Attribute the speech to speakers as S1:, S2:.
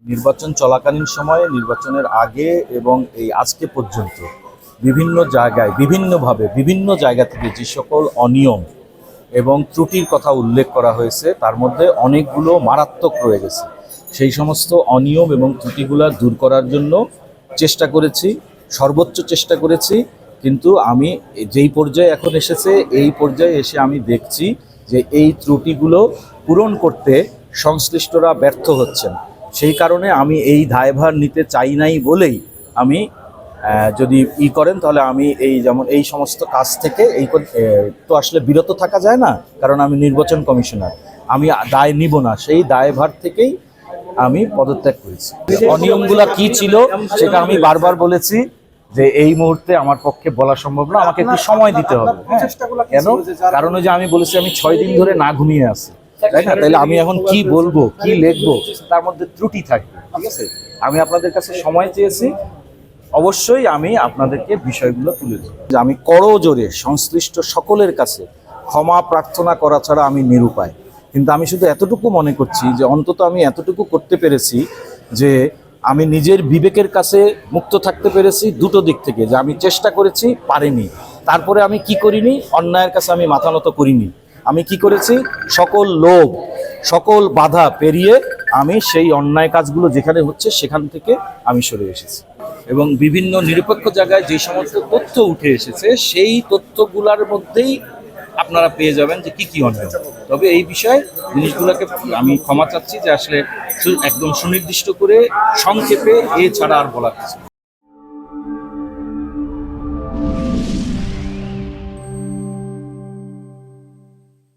S1: নির্বাচন চলাকালীন সময়ে, নির্বাচনের আগে এবং এই আজকে পর্যন্ত বিভিন্ন জায়গায় বিভিন্নভাবে বিভিন্ন জায়গা থেকে যে সকল অনিয়ম এবং ত্রুটির কথা উল্লেখ করা হয়েছে তার মধ্যে অনেকগুলো মারাত্মক রয়ে গেছে। সেই সমস্ত অনিয়ম এবং ত্রুটিগুলো দূর করার জন্য চেষ্টা করেছি, সর্বোচ্চ চেষ্টা করেছি। কিন্তু আমি যেই পর্যায়ে এখন এসেছে, এই পর্যায়ে এসে আমি দেখছি যে এই ত্রুটিগুলো পূরণ করতে সংশ্লিষ্টরা ব্যর্থ হচ্ছেন। সেই কারণে আমি এই দায়ভার নিতে চাই নাই বলেই আমি যদি করেন তাহলে আমি যেমন এই সমস্ত কাজ থেকে তো আসলে বিরত থাকা যায় না, কারণ আমি নির্বাচন কমিশনার, আমি দায় নিব না। সেই দায়ভার থেকেই আমি পদত্যাগ করেছি। অনিয়মগুলা কি ছিল সেটা আমি বারবার বলেছি যে এই মুহূর্তে আমার পক্ষে বলা সম্ভব না, আমাকে একটু সময় দিতে হবে। কেন? কারণ যে আমি বলেছি আমি 6 দিন ধরে না ঘুমিয়ে আছি, তাই না? তাইলে আমি এখন কি বলবো, কি লিখবো, তার মধ্যে ত্রুটি থাকবে। ঠিক আছে, আমি আপনাদের কাছে সময় চেয়েছি, অবশ্যই আমি আপনাদেরকে বিষয়গুলো তুলে ধরব। আমি করজোরে সংশ্লিষ্ট সকলের কাছে ক্ষমা প্রার্থনা করা ছাড়া আমি নিরুপায়। কিন্তু আমি শুধু এতটুকু মনে করছি যে অন্তত আমি এতটুকু করতে পেরেছি যে আমি নিজের বিবেকের কাছে মুক্ত থাকতে পেরেছি দুটো দিক থেকে, যে আমি চেষ্টা করেছি, পারিনি। তারপরে আমি কি করিনি, অন্যায়ের কাছে আমি মাথা নত করিনি। আমি কি করেছি, সকল লোভ, সকল বাধা পেরিয়ে আমি সেই অন্যায় কাজগুলো যেখানে হচ্ছে সেখান থেকে আমি সরে এসেছি। এবং বিভিন্ন নিরপেক্ষ জায়গায় যে সমস্ত তথ্য উঠে এসেছে সেই তথ্যগুলোর মধ্যেই আপনারা পেয়ে যাবেন যে কি অন্যায়। তবে এই বিষয়ে জিনিসগুলোকে আমি ক্ষমা চাচ্ছি যে আসলে একদম সুনির্দিষ্ট করে সংক্ষেপে ছাড়া আর বলার কিছু।